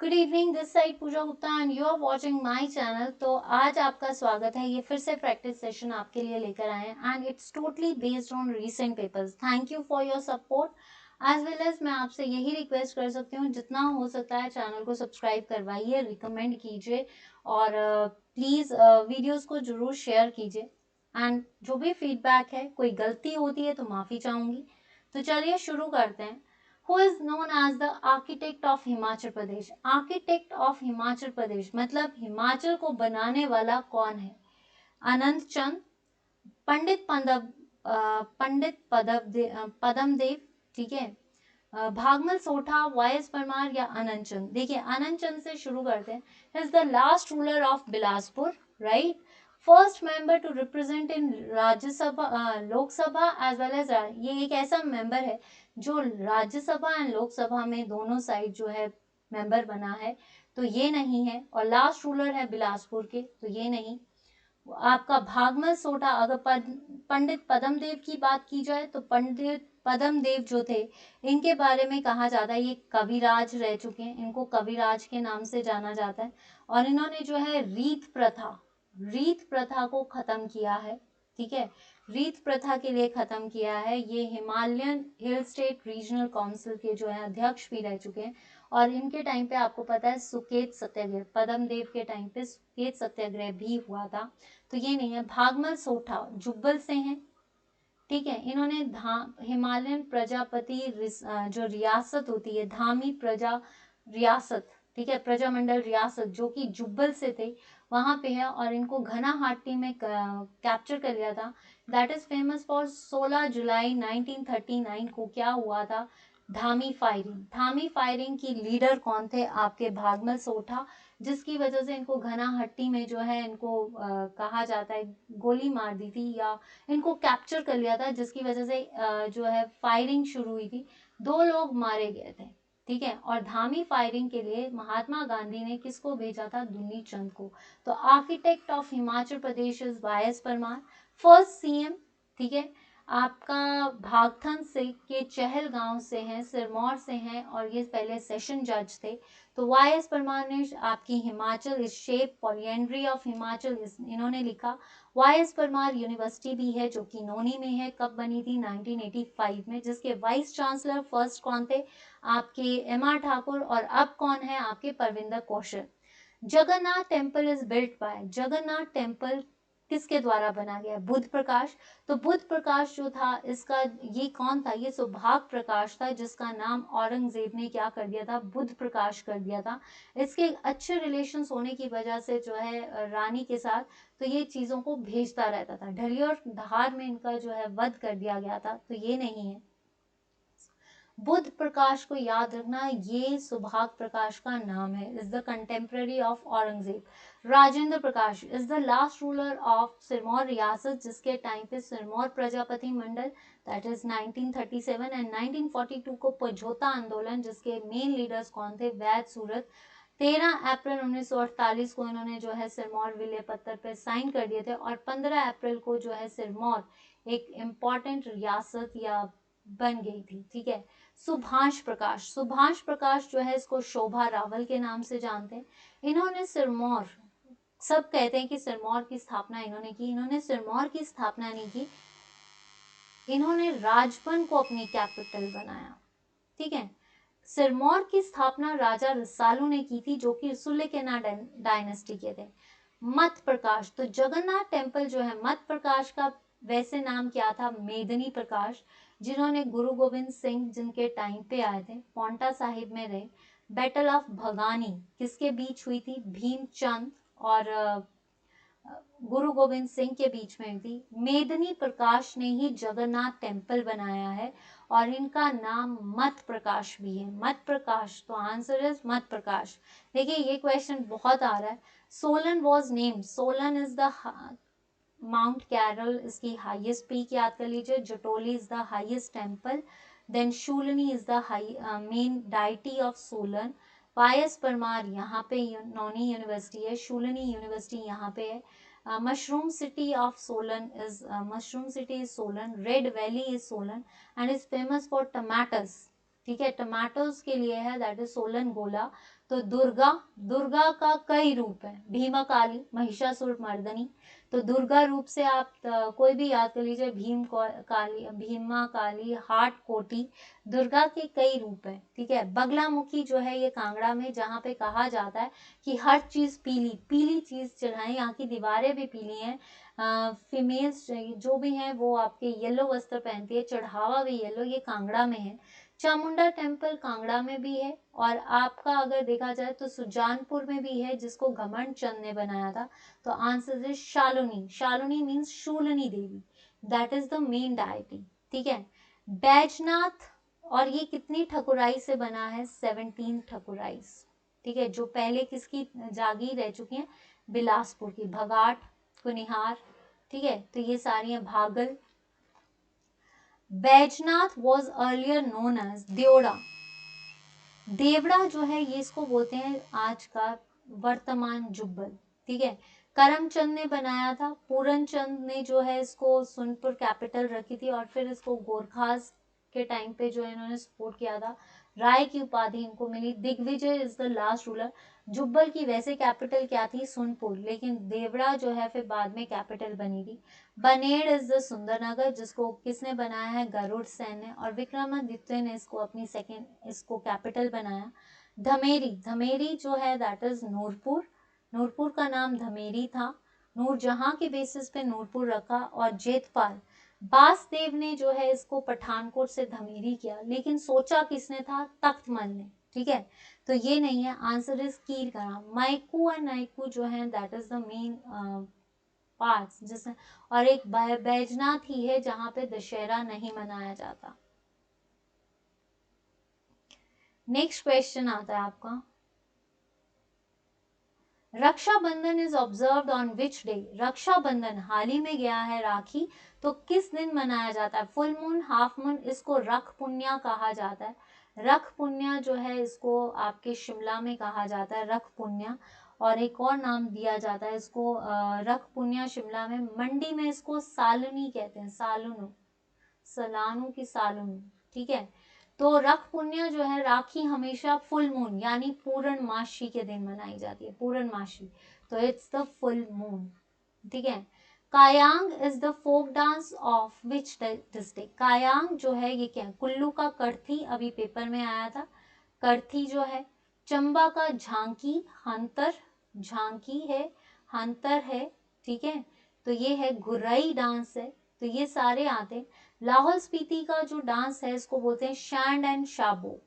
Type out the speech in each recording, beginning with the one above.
Good evening, this side Pooja Gupta and you are watching my channel. तो आज आपका स्वागत है। ये फिर से प्रैक्टिस सेशन आपके लिए लेकर आए हैं and it's totally based on recent papers. Thank you for your support as well as मैं आपसे यही रिक्वेस्ट कर सकती हूँ, जितना हो सकता है चैनल को सब्सक्राइब करवाइए, रिकमेंड कीजिए और प्लीज़ वीडियोस को जरूर शेयर कीजिए। एंड जो भी फीडबैक है, कोई गलती होती है तो माफ़ी चाहूँगी। तो चलिए शुरू करते हैं। Who is known as the architect of Himachal Pradesh? Architect of Himachal Pradesh मतलब हिमाचल को बनाने वाला कौन है? अनंत चंद, पंडित पदम देव, ठीक है, भागमल सोठा, वायस परमार या अनंत चंद। देखिए अनंत चंद से शुरू करते हैं। He is the last ruler of Bilaspur, right. First member to represent in Rajya Sabha, Lok Sabha as well as, ये एक ऐसा मेंबर है जो राज्यसभा एंड लोकसभा में दोनों साइड जो है मेंबर बना है, तो ये नहीं है। और लास्ट रूलर है बिलासपुर के, तो ये नहीं। आपका भागमल सोठा, अगर पंडित पदम देव की बात की जाए तो पंडित पदम देव जो थे, इनके बारे में कहा जाता है ये कविराज रह चुके हैं, इनको कविराज के नाम से जाना जाता है। और इन्होंने जो है रीत प्रथा को खत्म किया है, ठीक है, रीत प्रथा के लिए खत्म किया है। ये Himalayan hill state regional council के जो है अध्यक्ष भी रह चुके हैं। और इनके टाइम पे आपको पता है सुकेत सत्याग्रह, पदम देव के टाइम पे सुकेत सत्याग्रह भी हुआ था, तो ये नहीं है। भागमल सोठा जुब्बल से हैं, ठीक है। इन्होंने हिमालयन प्रजापति जो रियासत होती है, धामी प्रजा रियासत, ठीक है, प्रजामंडल रियासत, जो कि जुब्बल से थे, वहां पे है। और इनको घनाहाटी में कैप्चर कर लिया था। दैट इज फेमस फॉर 16 जुलाई 1939 को क्या हुआ था, धामी फायरिंग की लीडर कौन थे, आपके भागमल सोठा, जिसकी वजह से इनको घनाहट्टी में जो है इनको कहा जाता है गोली मार दी थी या इनको कैप्चर कर लिया था, जिसकी वजह से जो है फायरिंग शुरू हुई थी, 2 लोग मारे गए थे, ठीक है। और धामी फायरिंग के लिए महात्मा गांधी ने किसको भेजा था, दुन्नी चंद को। तो architect of Himachal Pradesh is Y S Parmar. First CM, ठीक है, आपका भागथन से के चहल गांव से हैं, सिरमौर से हैं, और ये पहले सेशन जज थे। तो वाई एस परमार ने आपकी Himachal is shape polyandry of Himachal इन्होंने लिखा। वाई एस परमार यूनिवर्सिटी भी है जो कि नोनी में है, कब बनी थी, 1985 में, जिसके वाइस चांसलर फर्स्ट कौन थे, आपके एम आर ठाकुर, और अब कौन है, आपके Parvinder Kaushal. Jagannath temple is built by, Jagannath temple किसके द्वारा बना गया, बुद्ध प्रकाश। तो बुद्ध प्रकाश जो था, इसका ये कौन था, ये सुभाग प्रकाश था, जिसका नाम औरंगजेब ने क्या कर दिया था, बुद्ध प्रकाश कर दिया था। इसके अच्छे रिलेशंस होने की वजह से जो है रानी के साथ, तो ये चीजों को भेजता रहता था। ढली और धार में इनका जो है वध कर दिया गया था, तो ये नहीं है। बुद्ध प्रकाश को याद रखना, ये सुभाग प्रकाश का नाम है, is the contemporary of Aurangzeb. Rajendra Prakash is the last ruler of Sirmaur रियासत, जिसके टाइम पे सिरमौर प्रजापति मंडल, दैट इज 1937 एंड 1942 को पझोता आंदोलन, जिसके मेन लीडर्स कौन थे, वैद सूरत। 13 अप्रैल 1948 को इन्होंने जो है सिरमौर विलय पत्र पे साइन कर दिए थे, और 15 अप्रैल को जो है सिरमौर एक इम्पॉर्टेंट रियासत या बन गई थी, ठीक है। सुभाष प्रकाश जो है, इसको शोभा रावल के नाम से जानते हैं। इन्होंने सिरमौर, सब कहते हैं कि सिरमौर की स्थापना इन्होंने की, इन्होंने सिरमौर की स्थापना नहीं की, इन्होंने राजपन को अपनी कैपिटल बनाया, ठीक है। सिरमौर की स्थापना राजा रसालू ने की थी, जो कि सुलेकेना डायनेस्टी के थे। मत प्रकाश, तो जगन्नाथ टेम्पल जो है, मत प्रकाश का वैसे नाम क्या था, मेदनी प्रकाश, जिन्होंने गुरु गोविंद सिंह जिनके टाइम पे आए थे, पौंटा साहिब में रहे। बैटल ऑफ भगानी किसके बीच हुई थी, भीमचंद और गुरु गोविंद सिंह के बीच में हुई थी। मेदनी प्रकाश ने ही जगन्नाथ टेम्पल बनाया है, और इनका नाम मत प्रकाश भी है, मत प्रकाश। तो आंसर इज मत प्रकाश। देखिए ये क्वेश्चन बहुत आ रहा है। Solan was named, Solan is the mount Karol, इसकी हाईएस्ट पीक याद कर लीजिए। Jatoli is the highest temple, then Shoolini is the main deity of Solan. Y S. Parmar यहाँ पे नौनी यूनिवर्सिटी है, शूलनी यूनिवर्सिटी यहाँ पे है। Mushroom city of Solan is mushroom city is Solan, red valley is Solan and is famous for टमाटर्स, ठीक है, टमाटोज के लिए है, दैट इज सोलन गोला। तो दुर्गा, दुर्गा का कई रूप है, भीमा काली, महिषासुर मर्दनी। तो दुर्गा रूप से आप कोई भी याद कर लीजिए, काली, भीमा काली, हाट कोटी, दुर्गा के कई रूप हैं, ठीक है। बगलामुखी जो है ये कांगड़ा में, जहाँ पे कहा जाता है कि हर चीज पीली पीली चीज चढ़ाएं, यहाँ की दीवारें भी पीली हैं, फीमेल्स जो भी हैं वो आपके येलो वस्त्र पहनती है, चढ़ावा भी येलो, ये कांगड़ा में है। चामुंडा टेम्पल कांगड़ा में भी है, और आपका अगर देखा जाए तो सुजानपुर में भी है, जिसको घमंड चंद ने बनाया था। तो answer is Shaluni, Shaluni means Shoolini Devi, that is the main deity, ठीक है। बैजनाथ, और ये कितनी ठकुराई से बना है, 17 ठकुराई, ठीक है, जो पहले किसकी जागीर रह चुकी है, बिलासपुर की, भगाट, कुनिहार, ठीक है। तो ये सारी हैं, Bhagal. Baijnath was earlier known as Devra, Devra जो है ये इसको बोलते हैं आज का वर्तमान जुब्बल, ठीक है। करमचंद ने बनाया था, पूरन चंद ने जो है इसको सोनपुर कैपिटल रखी थी, और फिर इसको गोरखास के टाइम पे जो है इन्होंने सपोर्ट किया था, राय की उपाधि इनको मिली। Digvijay is the last ruler. Jubbal की वैसे कैपिटल क्या थी, सोनपुर, लेकिन देवड़ा जो है फिर बाद में कैपिटल बनी थी। बनेड़ इज द सुंदरनगर, जिसको किसने बनाया है, गरुड़ सेन ने, और विक्रमादित्य ने इसको अपनी सेकेंड इसको कैपिटल बनाया। धमेरी, धमेरी जो है दैट इज नूरपुर, नूरपुर का नाम धमेरी था, नूरजहां के बेसिस पे नूरपुर रखा। और जेतपाल, बासदेव ने जो है इसको पठानकोट से धमेरी किया, लेकिन सोचा किसने था, तख्तमल ने, ठीक है। तो ये नहीं है, आंसर इज कीर का नाम। माइकू और नाइकू जो है that is the main parts, जैसे, और एक बैजनाथ ही है जहां पे दशहरा नहीं मनाया जाता। नेक्स्ट क्वेश्चन आता है आपका, Rakshabandhan is observed on which day, Rakshabandhan हाल ही में गया है राखी, तो किस दिन मनाया जाता है, फुल मून, हाफ मून, इसको रख पुण्या कहा जाता है। रख पुण्या जो है इसको आपके शिमला में कहा जाता है, रख पुण्या, और एक और नाम दिया जाता है इसको रख पुण्या शिमला में। मंडी में इसको सालनी कहते हैं, सालुनु, सलानू की सालुनु, ठीक है। तो रख पुण्य जो है, राखी हमेशा फुल मून यानी पूर्णमासी के दिन मनाई जाती है, पूर्णमासी, तो इट्स द फुल मून, ठीक है। Kayang is the folk dance of which district, Kayang जो है ये क्या है, कुल्लू का कर्थी, अभी पेपर में आया था, कर्थी जो है। चंबा का झांकी, हंतर, झांकी है, हंतर है, ठीक है। तो ये है घुरई डांस है, तो ये सारे आते हैं। लाहौल स्पीति का जो डांस है इसको बोलते हैं Shand and Shabo,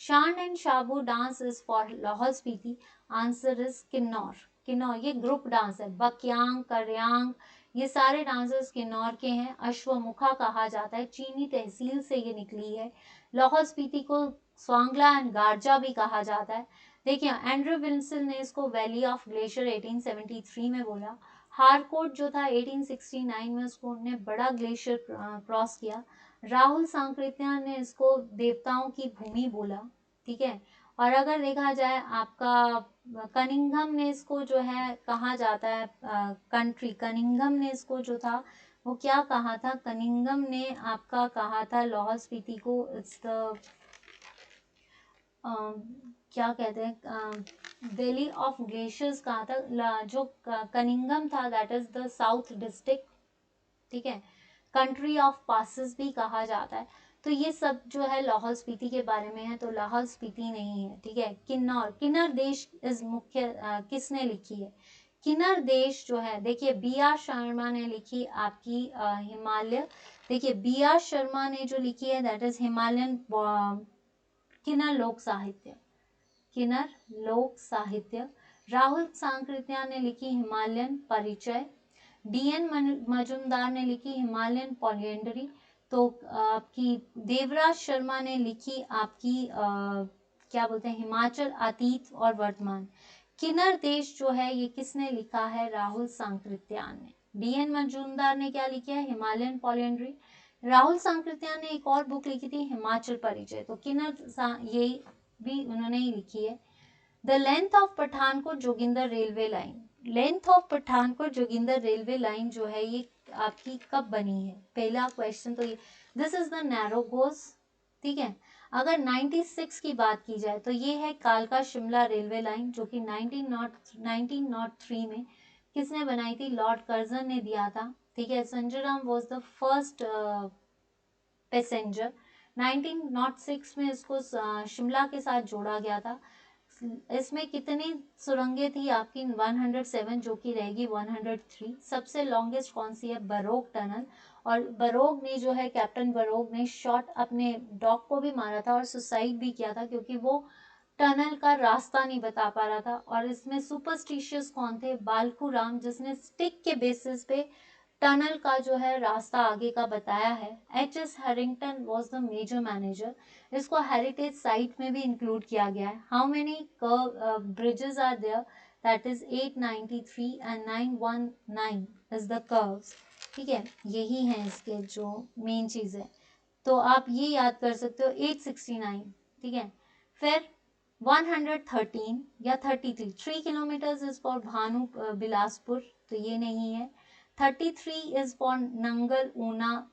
Shand and Shabo dance is for Lahaul Spiti, answer is Kinnaur, Kinnaur, ये ग्रुप डांस है। बकयांग, करयांग, ये सारे डांसेस किन्नौर के हैं। अश्वमुखा कहा जाता है, चीनी तहसील से ये निकली है। लाहौल स्पीति को स्वांगला एंड गारजा भी कहा जाता है। देखिए एंड्रू विंसल ने इसको वैली ऑफ ग्लेशियर 1873 में बोला। हारकोट जो था 1869 में, उसको उन्होंने बड़ा ग्लेशियर क्रॉस किया। राहुल सांकृत्या ने इसको देवताओं की भूमि बोला, ठीक है। और अगर देखा जाए आपका कनिंघम ने इसको जो है कहा जाता है कंट्री, कनिंघम ने इसको जो था वो क्या कहा था, कनिंघम ने आपका कहा था लाहौल स्पीति को इट्स द क्या कहते हैं, वैली ऑफ ग्लेशियर्स कहा था, जो कनिंघम था that is the south district, ठीक है। कंट्री ऑफ पासिस भी कहा जाता है। तो ये सब जो है लाहौल स्पीति के बारे में है, तो लाहौल स्पीति नहीं है, ठीक है। किन्नौर, किन्नर देश इस मुख्य किसने लिखी है, किन्नर देश जो है, देखिए बी आर शर्मा ने लिखी आपकी हिमालय, देखिए बी आर शर्मा ने जो लिखी है दैट इज हिमालयन किन्नर लोक साहित्य, किन्नर लोक साहित्य। राहुल सांकृत्या ने लिखी हिमालयन परिचय। डीएन मजुमदार ने लिखी हिमालयन पॉलिएंडरी। तो आपकी देवराज शर्मा ने लिखी आपकी क्या बोलते हैं, हिमाचल अतीत और वर्तमान। किन्नर देश जो है ये किसने लिखा है, राहुल सांकृत्यान ने। डीएन मजुमदार ने क्या लिखा है, हिमालयन पॉलिएंडरी। राहुल सांकृत्यान ने एक और बुक लिखी थी, हिमाचल परिचय, तो किन्नर ये भी उन्होंने ही लिखी है। The length of Pathankot Joginder railway line, length of Pathankot Joginder railway line जो है ये आपकी कब बनी है, पहला क्वेश्चन तो ये, this is the narrow goes, ठीक है। अगर 96 की बात की जाए तो ये है कालका शिमला रेलवे लाइन, जो कि 1903 में किसने बनाई थी? लॉर्ड कर्जन ने दिया था। ठीक है, Sanjay Ram was the first passenger. 1906 में इसको शिमला के साथ जोड़ा गया था। इसमें कितनी सुरंगें थी आपकी? 107, जो कि रहेगी 103। सबसे लॉन्गेस्ट कौन सी है? Baroque tunnel. और बरोक ने जो है, कैप्टन बरोक ने शॉट अपने डॉग को भी मारा था और सुसाइड भी किया था, क्योंकि वो टनल का रास्ता नहीं बता पा रहा था। और इसमें सुपरस्टिशियस कौन थे? बालकू राम, जिसने स्टिक के बेसिस पे टनल का जो है रास्ता आगे का बताया है। H S. Harrington was the major manager. इसको हेरिटेज साइट में भी इंक्लूड किया गया है। How many bridges are there? That is 893 and 919 is the curves. ठीक है, यही है इसके जो मेन चीज है। तो आप ये याद कर सकते हो 869। ठीक है, फिर 113 या 33, 3 kilometres is for Bhanu Bilaspur, तो ये नहीं है। 33 is for Nangal Una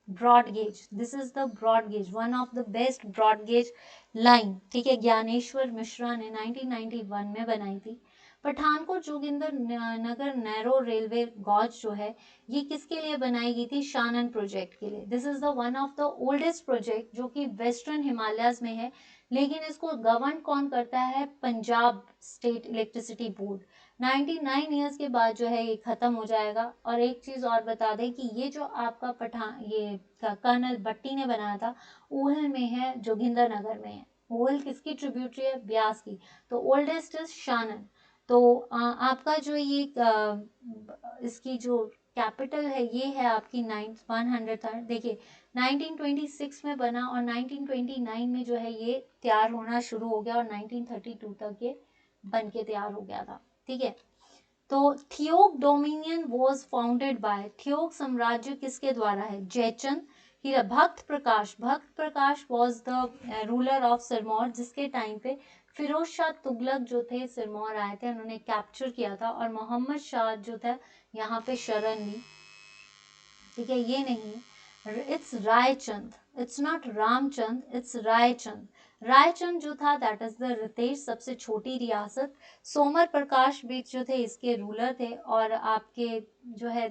broad gauge. This is the broad gauge, one of the best broad gauge line. ठीक है, ज्ञानेश्वर मिश्रा ने 1991 में बनाई थी। पठानकोट जोगिंदर नगर नैरो रेलवे गॉज जो है, ये किसके लिए बनाई गई थी? शानन प्रोजेक्ट के लिए। This is the one of the oldest project जो कि वेस्टर्न हिमालयस में है, लेकिन इसको गवर्न कौन करता है? Punjab state electricity board. 99 years के बाद जो है ये खत्म हो जाएगा। और एक चीज और बता दें कि ये जो आपका ये कर्नल भट्टी ने बनाया था, ऊहल में है, जोगिंदर नगर में है। ऊहल किसकी ट्रिब्यूटरी है? ब्यास की। तो ओल्डेस्ट इज शानन। तो आपका जो ये इसकी जो कैपिटल है, ये है आपकी 103। देखिए 1926 में बना और 1929 में जो है ये तैयार होना शुरू हो गया और 1932 तक ये बन के तैयार हो गया था। ठीक है, तो Theog dominion was founded by, Theog साम्राज्य किसके द्वारा है? Jaichand. Hira Bhakt Prakash was the ruler of Sirmaur, जिसके टाइम पे फिरोज शाह तुगलक जो थे सिरमौर आए थे, उन्होंने कैप्चर किया था और मोहम्मद शाह जो था यहाँ पे शरण ली। ठीक है, ये नहीं, it's Raichand, it's not Ramchand, it's Raichand. Raichand जो था दैट इज द रितेश, सबसे छोटी रियासत। सोमर प्रकाश बीच जो थे इसके रूलर थे। और आपके जो है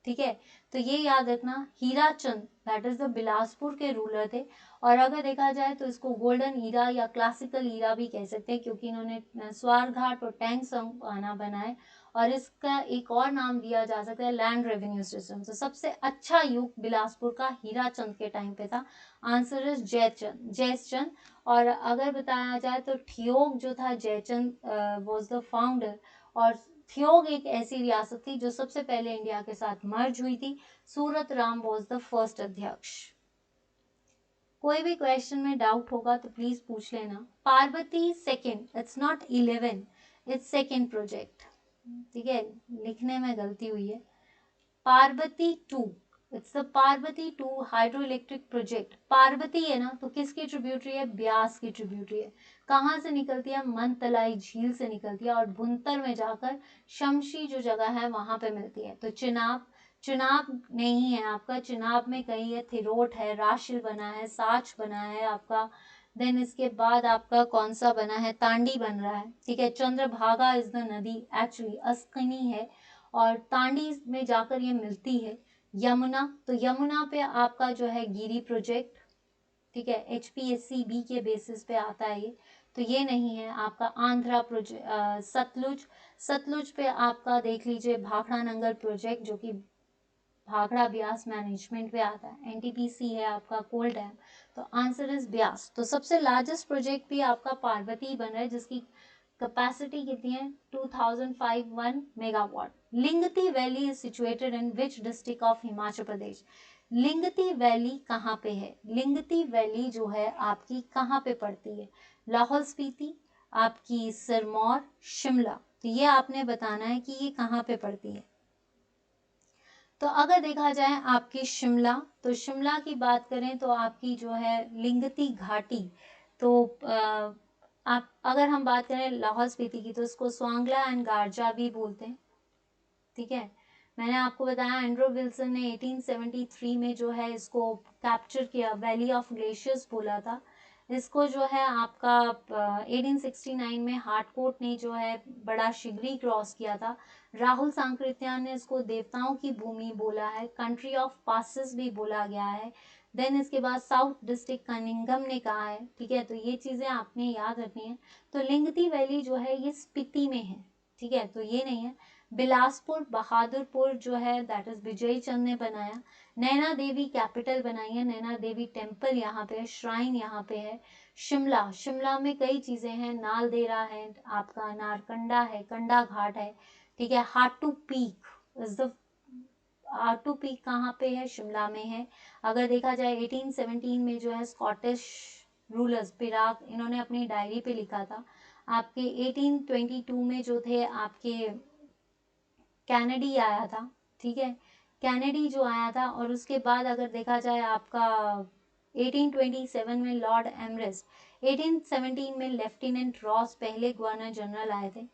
ठीक है, तो ये याद रखना, Hirachand that is the Bilaspur के रूलर थे। और अगर देखा जाए तो इसको गोल्डन ईरा या क्लासिकल ईरा भी कह सकते हैं, क्योंकि इन्होंने स्वार घाट और टैंक संग बनाए। और इसका एक और नाम दिया जा सकता है लैंड रेवेन्यू सिस्टम। तो सबसे अच्छा युग बिलासपुर का हीराचंद के टाइम पे था। Answer is Jaichand. और अगर बताया जाए तो ठियोग जो था, जयचंद वाज द फाउंडर। और ठियोग एक ऐसी रियासत थी जो सबसे पहले इंडिया के साथ मर्ज हुई थी। सूरत राम वाज द फर्स्ट अध्यक्ष। कोई भी क्वेश्चन में डाउट होगा तो प्लीज पूछ लेना। Parvati second, it's not 11, it's second project. ठीक है, लिखने में गलती हुई है। Parvati 2, it's the Parvati 2 hydro electric project. Parvati है ना, तो किसकी ट्रिब्यूटरी है? ब्यास की ट्रिब्यूटरी है। कहाँ से निकलती है? मनतलाई झील से निकलती है और भुंतर में जाकर शमशी जो जगह है वहां पे मिलती है। तो चुनाव नहीं है आपका, चुनाव में कहीं है, थिरोट है, राशिल बना है, साच बना है आपका। देन इसके बाद आपका कौन सा बना है? तांडी बन रहा है। ठीक है, चंद्रभागा इज द नदी, एक्चुअली अस्कनी है और तांडी में जाकर ये मिलती है। यमुना, तो यमुना पे आपका जो है गिरी प्रोजेक्ट। ठीक है, HPSCB के बेसिस पे आता है ये, तो ये नहीं है आपका। आंध्रा प्रोजेक्ट, सतलुज पे आपका देख लीजिए भाखड़ा नंगल प्रोजेक्ट, जो कि भाखड़ा ब्यास मैनेजमेंट पे आता है। NTPC है आपका कोल डैम। तो आंसर इज ब्यास। तो सबसे लार्जेस्ट प्रोजेक्ट भी आपका पार्वती बन रहा है, जिसकी कैपेसिटी कितनी है? 2051 megawatt. Lingti valley is situated in which district of Himachal Pradesh? Lingti valley कहाँ पे है? लिंगती वैली जो है आपकी कहाँ पे पड़ती है? लाहौल स्पीति, आपकी सिरमौर, शिमला। तो ये आपने बताना है कि ये कहाँ पे पड़ती है। तो अगर देखा जाए आपकी शिमला, तो शिमला की बात करें तो आपकी जो है लिंगती घाटी। तो आप अगर हम बात करें लाहौल स्पीति की, तो इसको स्वांगला एंड गारजा भी बोलते हैं। ठीक है, मैंने आपको बताया एंड्रो विल्सन ने 1873 में जो है इसको कैप्चर किया, वैली ऑफ ग्लेशियर्स बोला था इसको। जो है आपका 1869 में हार्टकोट ने जो है बड़ा शिगरी क्रॉस किया था। राहुल सांकृत्यान ने इसको देवताओं की भूमि बोला है, कंट्री ऑफ पासिस भी बोला गया है। देन इसके बाद साउथ डिस्ट्रिक्ट कनिंगम ने कहा है, ठीक है। तो ये चीजें आपने याद रखनी है। तो लिंगती वैली जो है ये स्पीति में है, ठीक है, तो ये नहीं है। बिलासपुर बहादुरपुर जो है दैट इज विजय चंद ने बनाया। नैना देवी कैपिटल बनाई है, नैना देवी टेम्पल यहाँ पे है, श्राइन यहाँ पे है। शिमला, शिमला में कई चीजें हैं, नालदेहरा है, आपका नारकंडा है, कंडा घाट है, ठीक है। Hatu peak is the, Hatu peak कहाँ पे है, शिमला में है। अगर देखा जाए 1817 में जो है स्कॉटिश रूलर्स पिराक, इन्होंने अपनी डायरी पे लिखा था। आपके 1822 में जो थे आपके कैनेडी आया था, ठीक है, कैनेडी जो आया था। और उसके बाद अगर देखा जाए आपका 1827 में लॉर्ड एमरेस्ट, 1817 में लेफ्टिनेंट रॉस पहले गवर्नर जनरल आए थे।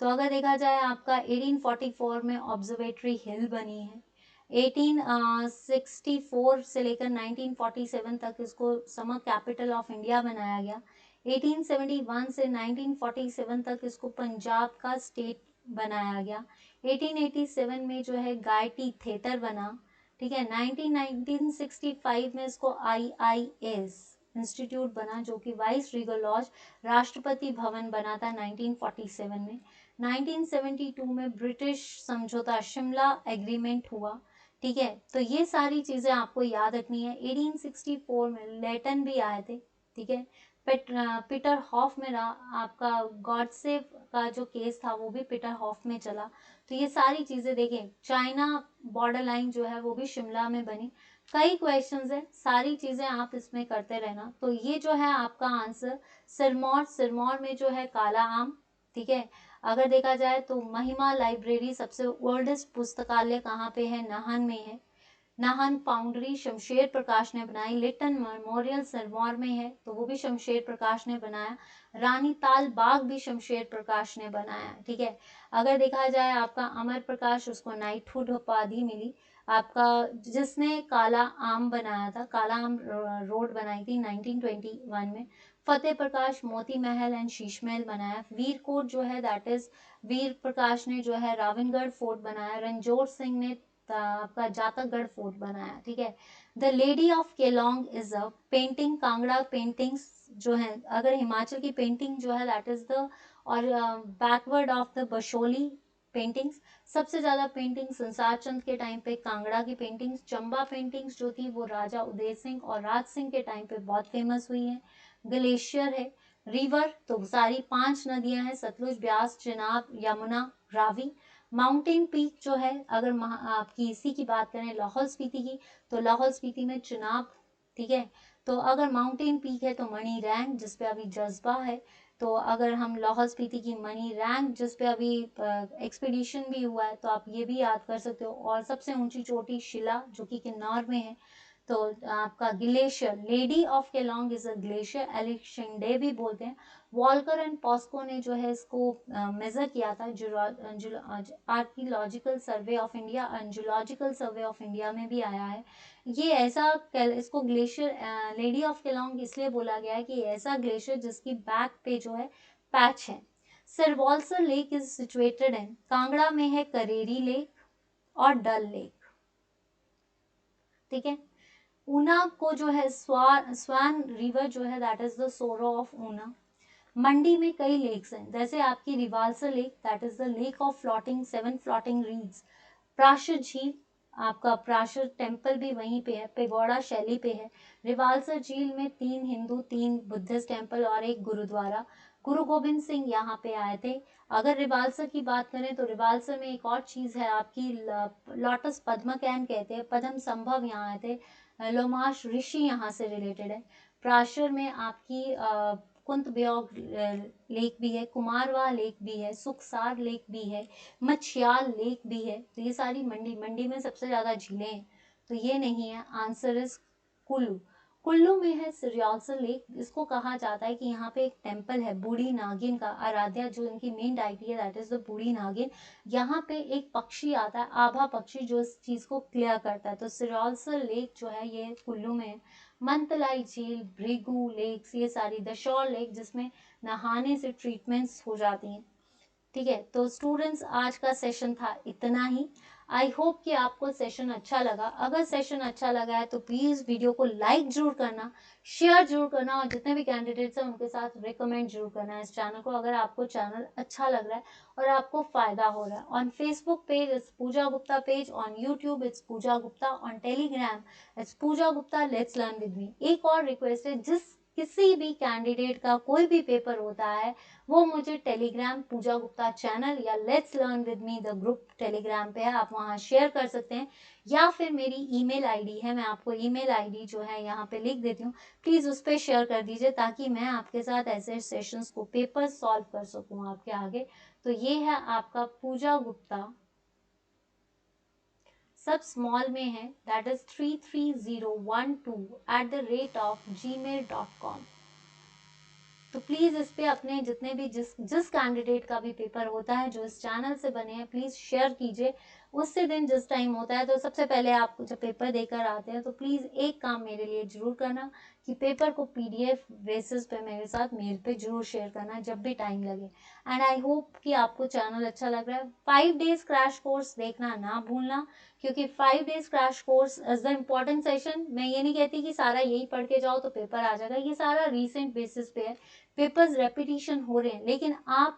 तो अगर देखा जाए आपका 1844 में ऑब्जर्वेटरी हिल बनी है। 1864 से लेकर 1947 तक इसको समर कैपिटल ऑफ इंडिया बनाया गया। 1871 से 1947 तक इसको पंजाब का स्टेट बनाया गया। 1887 में जो है गायटी थिएटर बना, ठीक है। 1965 में इसको IIS इंस्टीट्यूट बना जो कि vice Regal laws Rashtrapati Bhavan बना था 1947 में। 1972 में ब्रिटिश समझौता शिमला एग्रीमेंट हुआ, ठीक है। तो ये सारी चीजें आपको याद रखनी है। 1864 में लेटन भी आए थे, ठीक है। पीटर हॉफ में रहा, आपका गॉडसे का जो केस था वो भी पीटर हॉफ में चला। तो ये सारी चीजें देखें। चाइना बॉर्डर लाइन जो है वो भी शिमला में बनी। कई क्वेश्चंस है, सारी चीजें आप इसमें करते रहना। तो ये जो है आपका आंसर सिरमौर, सिरमौर में जो है काला आम, ठीक है। अगर देखा जाए तो महिमा लाइब्रेरी सबसे ओल्डेस्ट पुस्तकालय कहाँ पे है, नाहन में है। नाहन फाउंड्री शमशेर प्रकाश ने बनाई। लिटन मेमोरियल सिरमौर में है, तो वो भी शमशेर प्रकाश ने बनाया। रानी ताल बाग भी शमशेर प्रकाश ने बनाया, ठीक है। अगर देखा जाए आपका अमर प्रकाश, उसको नाइटहुड उपाधि मिली। आपका जिसने काला आम बनाया था, काला आम रोड बनाई थी 1921 में। फतेह प्रकाश मोती महल एंड शीश महल बनाया। वीर कोट जो है दैट इज वीर प्रकाश ने जो है रावणगढ़ फोर्ट बनाया। रणजोर सिंह ने आपका जातकगढ़ फोर्ट बनाया, ठीक है। The lady of Keylong is a painting, Kangra paintings जो है, अगर हिमाचल की पेंटिंग जो है दैट इज द, और backward of the Basohli paintings. सबसे ज्यादा पेंटिंग संसार चंद के टाइम पे कांगड़ा की पेंटिंग्स। चंबा पेंटिंग्स जो थी वो राजा उदय सिंह और राज सिंह के टाइम पे बहुत फेमस हुई है। ग्लेशियर है। रिवर तो सारी 5 नदियां हैं, सतलुज, ब्यास, चिनाब, यमुना, रावी। माउंटेन पीक जो है, अगर आपकी इसी की बात करें लाहौल स्पीति की, तो लाहौल स्पीति में चिनाब, ठीक है। तो अगर माउंटेन पीक है तो मणि रैंक जिसपे अभी जज्बा है। तो अगर हम लाहौल स्पीति की मणि रैंक जिसपे अभी एक्सपीडिशन भी हुआ है, तो आप ये भी याद कर सकते हो। और सबसे ऊंची चोटी शिला जो कि किन्नौर में है। तो आपका glacier, lady of Keylong is a glacier, एलिशिंडे भी बोलते हैं। वॉल्कर एंड पॉस्को ने जो है इसको मेजर किया था। Archaeological survey of India and zoological survey of India में भी आया है। ये ऐसा, इसको ग्लेशियर लेडी ऑफ केलोंग इसलिए बोला गया है कि ऐसा ग्लेशियर जिसकी बैक पे जो है पैच है। Rewalsar lake is situated in, Kangra में है करेरी लेक और डल लेक, ठीक है। ऊना को जो है स्वान रिवर जो है that is the source of Una. Mandi में कई लेक्स हैं, जैसे आपकी Rewalsar lake that is the lake of floating 7 floating reeds. Prashar झील, आपका प्राशर टेम्पल भी वहीं पे है, पेगोड़ा शैली पे है। रिवाल्सर झील में 3 हिंदू 3 बुद्धिस्ट टेम्पल और एक गुरुद्वारा। गुरु गोबिंद सिंह यहाँ पे आए थे। अगर रिवाल्सर की बात करें तो रिवाल्सर में एक और चीज है आपकी, लोटस पद्म कैन कहते हैं, पद्म संभव यहाँ आए थे। लोमाश ऋषि यहाँ से रिलेटेड है। प्राशर में आपकी कुंत ब्योग लेक भी है, कुमारवा लेक भी है, सुखसार लेक भी है, मछियाल लेक भी है। तो ये सारी मंडी में सबसे ज्यादा झीलें हैं, तो ये नहीं है, आंसर इज कुल्लू। कुल्लू में है सिरियालसर लेक। इसको कहा जाता है कि यहाँ पे एक टेम्पल है बूढ़ी नागिन का, आराध्या जो इनकी मेन डाइटी है दैट इज द बूढ़ी नागिन। यहाँ पे एक पक्षी आता है आभा पक्षी जो इस चीज को क्लियर करता है। तो सिरियालसर लेक जो है ये कुल्लू में है। मंतलाई झील, भृगु लेक्स, ये सारी दशौर लेक जिसमें नहाने से ट्रीटमेंट्स हो जाती हैं। ठीक है, तो स्टूडेंट्स आज का सेशन था इतना ही। आई होप कि आपको सेशन अच्छा लगा। अगर सेशन अच्छा लगा है तो प्लीज़ वीडियो को लाइक जरूर करना, शेयर जरूर करना और जितने भी कैंडिडेट्स हैं उनके साथ रिकमेंड जरूर करना इस चैनल को, अगर आपको चैनल अच्छा लग रहा है और आपको फ़ायदा हो रहा है। On Facebook page it's Pooja Gupta page, on YouTube it's Pooja Gupta, on Telegram it's Pooja Gupta let's learn with me. एक और रिक्वेस्ट है, जिस किसी भी कैंडिडेट का कोई भी पेपर होता है वो मुझे टेलीग्राम पूजा गुप्ता चैनल या let's learn with me the group Telegram पे है, आप वहाँ शेयर कर सकते हैं। या फिर मेरी ईमेल आईडी है, मैं आपको ईमेल आईडी जो है यहाँ पे लिख देती हूँ, प्लीज़ उस पर शेयर कर दीजिए ताकि मैं आपके साथ ऐसे सेशंस को पेपर सॉल्व कर सकूँ आपके आगे। तो ये है आपका पूजा गुप्ता, सब स्मॉल में है, दैट इज 33012@gmail.com। तो प्लीज़ इस पे अपने जितने भी जिस कैंडिडेट का भी पेपर होता है जो इस चैनल से बने हैं प्लीज़ शेयर कीजिए। उससे दिन जिस टाइम होता है तो सबसे पहले आप जब पेपर देकर आते हैं तो प्लीज़ एक काम मेरे लिए ज़रूर करना कि पेपर को पीडीएफ बेसिस पे मेरे साथ मेल पे जरूर शेयर करना जब भी टाइम लगे। एंड आई होप कि आपको चैनल अच्छा लग रहा है। 5 डेज क्रैश कोर्स देखना ना भूलना, क्योंकि 5 days crash course is the important session. मैं ये नहीं कहती कि सारा यही पढ़ के जाओ तो पेपर आ जाएगा, ये सारा रिसेंट बेसिस पे है, पेपर्स रेपिटेशन हो रहे हैं, लेकिन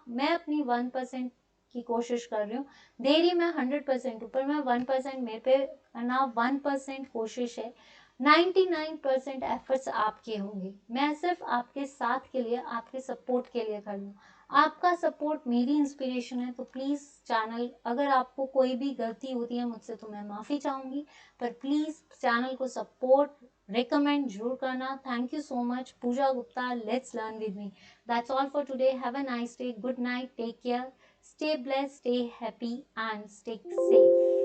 मैं अपनी 1% की कोशिश कर रही हूँ। दे रही मैं 100% हूँ, पर मैं 1% मेरे पे करना 1% कोशिश है, 99% एफर्ट्स आपके होंगे। मैं सिर्फ आपके साथ के लिए, आपके सपोर्ट के लिए कर रही हूँ। आपका सपोर्ट मेरी इंस्पिरेशन है। तो प्लीज़ चैनल, अगर आपको कोई भी गलती होती है मुझसे तो मैं माफ़ी चाहूँगी, पर प्लीज़ चैनल को सपोर्ट recommend जरूर करना। Thank you so much. Pooja Gupta, let's learn with me. That's all for today. Have a nice day. Good night. Take care. Stay blessed, stay happy and stay safe.